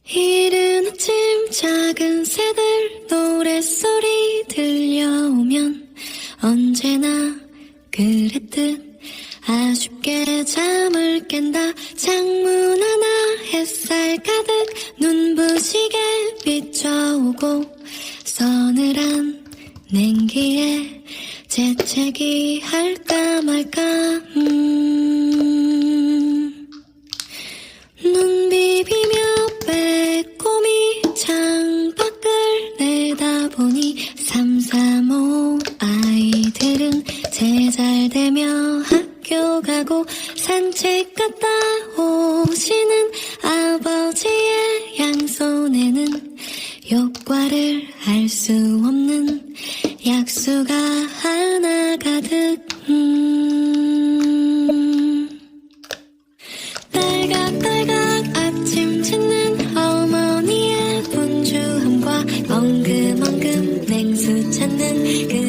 이른 아침 작은 새들 노랫소리 들려오면 언제나 그랬듯 아쉽게 잠을 깬다. 창문 하나 햇살 가득 눈부시게 비춰오고 서늘한 냉기에 재채기 할까 말까. 눈 비비며 빼꼼히 창밖을 내다보니 335 아이들은 제잘되며 학교 가고 산책 갔다 오시는 아버지의 양손에는 효과를 알 수 없는 약수가 하나 가득. 딸각딸각 아침 짓는 어머니의 분주함과 엉금엉금 냉수 찾는 그